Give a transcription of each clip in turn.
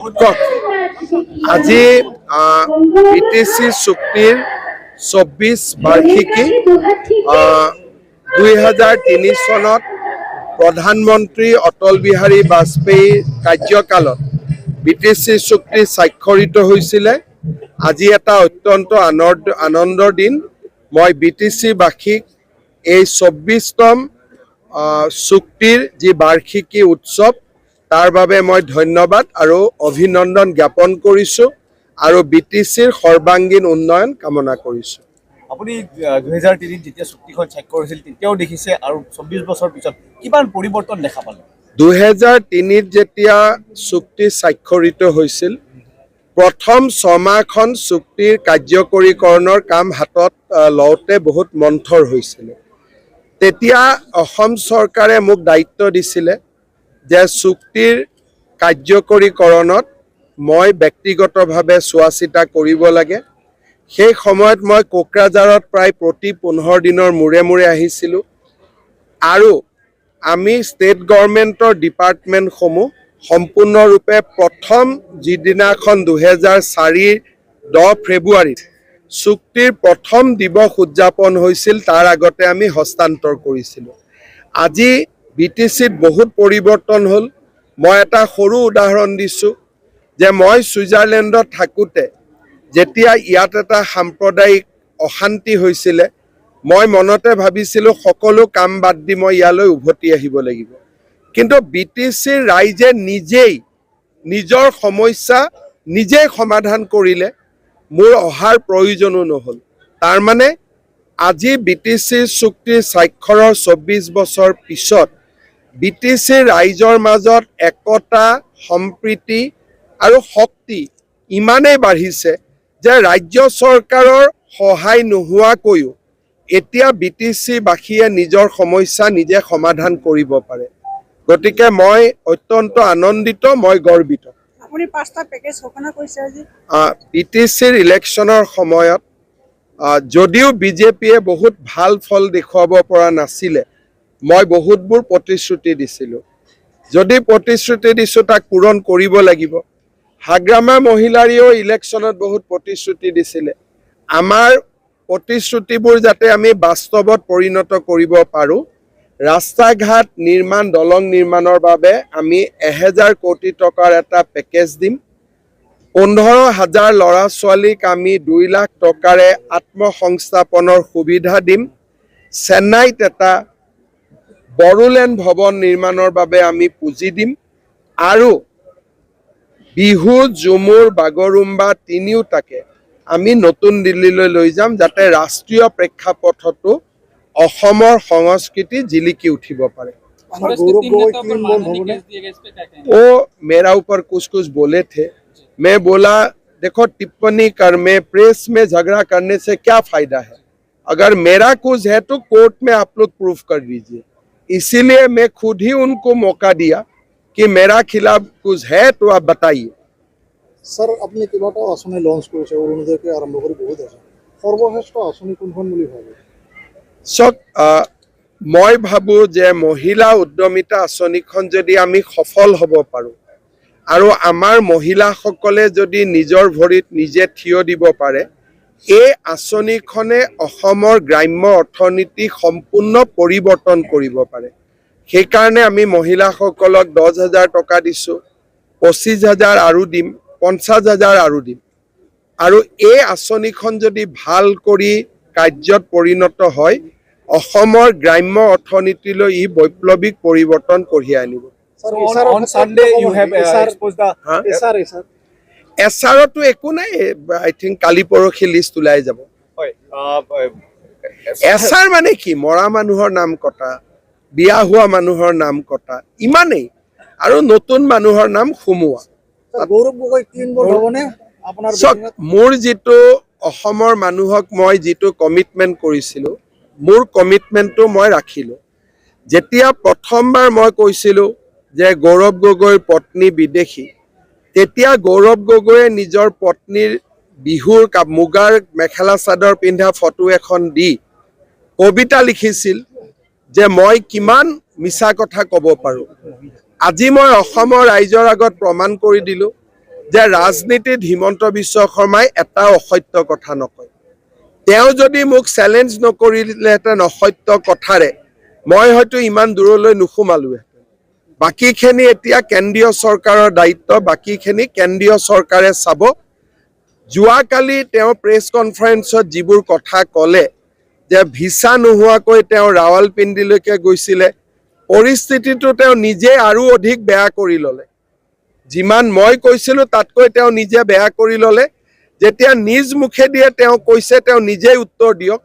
আজি বিটিসি চুক্তিৰ 24 বাৰ্ষিকী 2003 চনত প্ৰধানমন্ত্ৰী অটল বিহাৰী বাজপেয়ীৰ কাৰ্যকালত বিটিসি চুক্তি স্বাক্ষৰিত হয়েছিল। আজি এটা অত্যন্ত আনন্দৰ দিন। মই বিটিসিবাসীক এই 24তম চুক্তিৰ যি বাৰ্ষিকী উৎসৱ তাৰ বাবে মই ধন্যবাদ আৰু অভিনন্দন জ্ঞাপন কৰিছো আৰু বিটিসিৰ সৰ্বাঙ্গীন উন্নয়ন কামনা কৰিছো। আপুনি 2003 যেতিয়া চুক্তিখন স্বাক্ষৰ হৈছিল তেতিয়াও দেখিছে আৰু 24 বছৰ পিছত কিমান পৰিৱৰ্তন দেখা পালে? 2003 যেতিয়া চুক্তি স্বাক্ষৰিত হৈছিল প্ৰথম 6 মাহখন চুক্তিৰ কাৰ্যকৰীকৰণৰ কাম হাতত লওঁতে বহুত মন্থৰ হৈছিল। তেতিয়া অসম চৰকাৰে মোক দায়িত্ব দিছিলে যে চুক্তিৰ কাৰ্যকৰীকৰণত মই ব্যক্তিগতভাৱে চোৱা চিতা কৰিব লাগে। সেই সময়ত মই কোকৰাঝাৰত প্ৰায় প্ৰতি 15 দিনৰ মূৰে মূৰে আহিছিলোঁ আৰু আমি ষ্টেট গভৰ্ণমেণ্টৰ ডিপাৰ্টমেণ্টসমূহ সম্পূৰ্ণৰূপে প্ৰথম যিদিনাখন 2004 10 ফেব্ৰুৱাৰীত চুক্তিৰ প্ৰথম দিৱস উদযাপন হৈছিল তাৰ আগতে আমি হস্তান্তৰ কৰিছিলোঁ। আজি বিটিসিত বহুত পৰিৱৰ্তন হ'ল। মই এটা সৰু উদাহৰণ দিছোঁ যে মই ছুইজাৰলেণ্ডত থাকোঁতে যেতিয়া ইয়াত এটা সাম্প্ৰদায়িক অশান্তি হৈছিলে মই মনতে ভাবিছিলোঁ সকলো কাম বাদ দি মই ইয়ালৈ উভতি আহিব লাগিব। কিন্তু বিটিসিৰ ৰাইজে নিজেই নিজৰ সমস্যা নিজেই সমাধান কৰিলে, মোৰ অহাৰ প্ৰয়োজনো নহ'ল। তাৰ মানে আজি বিটিসিৰ চুক্তি স্বাক্ষৰৰ 24 বছৰ পিছত বিটিসিৰ ৰাইজৰ মাজত একতা সম্প্ৰীতি আৰু শক্তি ইমানেই বাঢ়িছে যে ৰাজ্য চৰকাৰৰ সহায় নোহোৱাকৈও এতিয়া বিটিসিবাসীয়ে নিজৰ সমস্যা নিজে সমাধান কৰিব পাৰে। গতিকে মই অত্যন্ত আনন্দিত, মই গৰ্বিত। আপুনি 5টা পেকেজ ঘোষণা কৰিছে আজি। বিটিসিৰ ইলেকশ্যনৰ সময়ত যদিও বিজেপিয়ে বহুত ভাল ফল দেখুৱাব পৰা নাছিলে, মই বহুতবোৰ প্ৰতিশ্ৰুতি দিছিলোঁ। যদি প্ৰতিশ্ৰুতি দিছোঁ তাক পূৰণ কৰিব লাগিব। হাগ্ৰামা মহিলাৰেও ইলেকশ্যনত বহুত প্ৰতিশ্ৰুতি দিছিলে। আমাৰ প্ৰতিশ্ৰুতিবোৰ যাতে আমি বাস্তৱত পৰিণত কৰিব পাৰোঁ, ৰাস্তা ঘাট নিৰ্মাণ দলং নিৰ্মাণৰ বাবে আমি 1000 কোটি টকাৰ এটা পেকেজ দিম। 15,000 ল'ৰা ছোৱালীক আমি 2 লাখ টকাৰে আত্মসংস্থাপনৰ সুবিধা দিম। চেন্নাইত এটা বড়োলেণ্ড ভৱন নিৰ্মাণৰ বাবে আমি পুঁজি দিম আৰু বিহু ঝুমুৰ বাগৰুম্বা তিনিওটাকে আমি নতুন দিল্লীলৈ লৈ যাম যাতে ৰাষ্ট্ৰীয় প্ৰেক্ষাপটতো অসমৰ সংস্কৃতি জিলিকি উঠিব পাৰে। ओ मेरा ऊपर कुछ कुछ बोले थे, मैं बोला देखो टिप्पणी कर में प्रेस में झगड़ा करने से क्या फायदा है, अगर मेरा कुछ है तो कोर्ट में आप लोग प्रूफ कर दीजिए। इसीलिए मैं खुद ही उनको मौका दिया कि मेरा खिलाफ कुछ है तो आप बताइए। सर अपनी केबाटा आसनी लॉन्च কৰিছে অৰুণোদয়কে আৰম্ভ কৰি বহুত আছে, সৰ্বশ্ৰেষ্ঠ আঁচনি কোনখন বুলি ভাবে? চক মই ভাবোঁ যে মহিলা উদ্যমিতা আঁচনিখন যদি আমি সফল হ'ব পাৰোঁ আৰু আমাৰ মহিলাসকলে যদি নিজৰ ভৰিত নিজে থিয় দিব পাৰে, এই আঁচনিখনে অসমৰ গ্ৰাম্য অৰ্থনীতি সম্পূৰ্ণ পৰিৱৰ্তন কৰিব পাৰে। সেইকাৰণে আমি মহিলাসকলক 10,000 টকা দিছোঁ, 25,000 আৰু দিম, 50,000 আৰু দিম। আৰু এই আঁচনিখন যদি ভাল কৰি কাৰ্যত পৰিণত হয় অসমৰ গ্ৰাম্য অৰ্থনীতিলৈ ই বৈপ্লৱিক পৰিৱৰ্তন কঢ়িয়াই আনিব। On Sunday you have exposed the এছআৰতো একো নাই, আই থিংক কালি পৰহি লিষ্ট ওলাই যাব। এছআৰ মানে কি? মৰা মানুহৰ নাম কটা, বিয়া হোৱা মানুহৰ নাম কটা, ইমানেই, আৰু নতুন মানুহৰ নাম সোমোৱা। গৌৰৱ গগৈ ক্লিন বোৰ্ড হ'বনে আপোনাৰ? মোৰ যিটো অসমৰ মানুহক মই যিটো কমিটমেণ্ট কৰিছিলোঁ, মোৰ কমিটমেণ্টটো মই ৰাখিলোঁ। যেতিয়া প্ৰথমবাৰ মই কৈছিলোঁ যে গৌৰৱ গগৈৰ পত্নী বিদেশী, তেতিয়া গৌৰৱ গগৈয়ে নিজৰ পত্নীৰ বিহুৰ মুগাৰ মেখেলা চাদৰ পিন্ধা ফটো এখন দি কবিতা লিখিছিল যে মই কিমান মিছা কথা ক'ব পাৰোঁ। আজি মই অসমৰ ৰাইজৰ আগত প্ৰমাণ কৰি দিলোঁ যে ৰাজনীতিত হিমন্ত বিশ্ব শৰ্মাই এটা অসত্য কথা নকয়। তেওঁ যদি মোক চেলেঞ্জ নকৰিলেহেঁতেন অসত্য কথাৰে মই হয়তো ইমান দূৰলৈ নোসোমালোহেঁতেন। বাকীখিনি এতিয়া কেন্দ্ৰীয় চৰকাৰৰ দায়িত্ব, বাকীখিনি কেন্দ্ৰীয় চৰকাৰে চাব। যোৱাকালি তেওঁ প্ৰেছ কনফাৰেন্সত যিবোৰ কথা ক'লে যে ভিছা নোহোৱাকৈ তেওঁ ৰাৱালপিণ্ডিলৈকে গৈছিলে, পৰিস্থিতিটো তেওঁ নিজে আৰু অধিক বেয়া কৰি ল'লে। যিমান মই কৈছিলোঁ তাতকৈ তেওঁ নিজে বেয়া কৰি ল'লে। যেতিয়া নিজ মুখেদিয়ে তেওঁ কৈছে তেওঁ নিজেই উত্তৰ দিয়ক,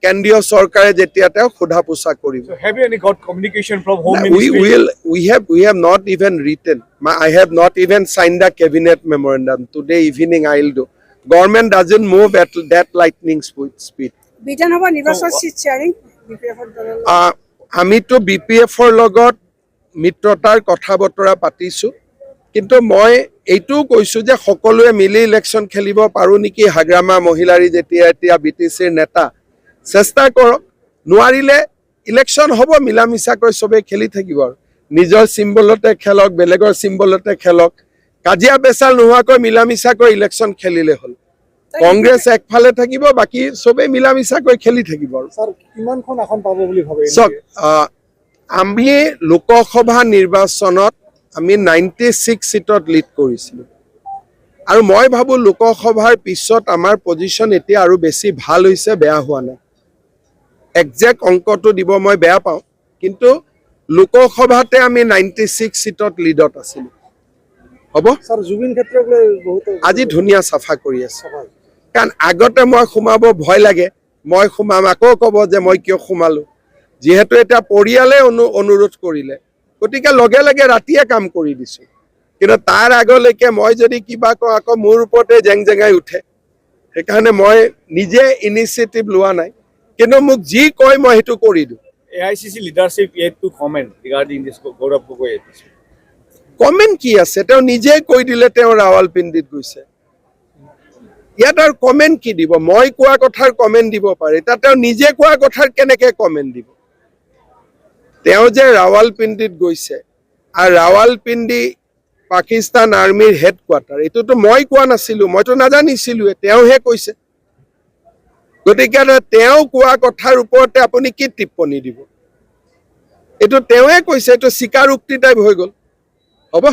কেন্দ্ৰীয় চৰকাৰে যেতিয়া তেওঁক সোধা পোছা কৰিব। So have you any got communication from Home Ministry? We have not even written. I have not even signed the cabinet memorandum. Today evening I will do. Government doesn't move at that lightning speed. বিধানসভা নিৰ্বাচন seat sharing বিপিএফৰ দলৰ আমিতো BPF-ৰ লগত মিত্ৰতাৰ কথা বতৰা পাতিছোঁ, কিন্তু মই এইটোও কৈছোঁ যে সকলোৱে মিলি ইলেকশ্যন খেলিব পাৰোঁ নেকি। হাগ্ৰামা মহিলাৰী যেতিয়া এতিয়া BTC-ৰ নেতা, চেষ্টা কৰক। নোৱাৰিলে ইলেকশ্যন হ'ব, মিলা মিছাকৈ চবেই খেলি থাকিব আৰু নিজৰ চিম্বলতে খেলক, বেলেগৰ চিম্বলতে খেলক, কাজিয়া পেচাল নোহোৱাকৈ মিলা মিছাকৈ ইলেকশ্যন খেলিলে হ'ল। কংগ্ৰেছ একফালে থাকিব, বাকী চবেই মিলা মিছাকৈ খেলি থাকিব আৰু। স্যাৰ কিমানখন আসন পাব বুলি ভাবে? চাওক, আমি লোকসভা নিৰ্বাচনত আমি 96 সিটত লিড কৰিছিলোঁ আৰু মই ভাবোঁ লোকসভাৰ পিছত আমাৰ পজিশ্যন এতিয়া আৰু বেছি ভাল হৈছে, বেয়া হোৱা নাই। একজেক্ট অংকটো দিব মই বেয়া পাওঁ, কিন্তু লোকসভাতে আমি 96 সিটত লিডত আছিলোঁ। হ'ব, স্যাৰ জুবিন ক্ষেত্ৰক লৈ বহুত আজি ধুনীয়া চাফা কৰি আছে। সভায় কাৰণ আগতে মই সোমাব ভয় লাগে, মই সোমাম আকৌ ক'ব যে মই কিয় সোমালোঁ। যিহেতু এতিয়া পৰিয়ালে অনুৰোধ কৰিলে, গতিকে লগে লগে ৰাতিয়ে কাম কৰি দিছোঁ। কিন্তু তাৰ আগলৈকে মই যদি কিবা কওঁ আকৌ মোৰ ওপৰতে জেং জেঙাই উঠে। সেইকাৰণে মই নিজে ইনিচিয়েটিভ লোৱা নাই, কিন্তু মোক যি কয় মই সেইটো কৰি দিওঁ। AICC leadership yet to comment regarding this Gaurav Gogoi episode. Comment কি আছে? তেওঁ নিজে কৈ দিলে তেওঁ ৰাৱালপিণ্ডিত গৈছে। ইয়াত আৰু কমেণ্ট কি দিব? মই কোৱা কথাৰ কমেণ্ট দিব পাৰে, এতিয়া তেওঁ নিজে কোৱা কথাৰ কেনেকৈ কমেণ্ট দিব? তেওঁ যে ৰাৱালপিণ্ডিত গৈছে আৰু ৰাৱালপিণ্ডি পাকিস্তান আৰ্মিৰ হেডকোৱাৰ্টাৰ, এইটোতো মই কোৱা নাছিলোঁ, মইতো নাজানিছিলোঁৱে, তেওঁহে কৈছে। গতিকে তেওঁ কোৱা কথাৰ ওপৰতে আপুনি কি টিপ্পনী দিব? এইটো তেওঁহে কৈছে, এইটো স্বীকাৰোক্তি টাইপ হৈ গ'ল। হ'ব।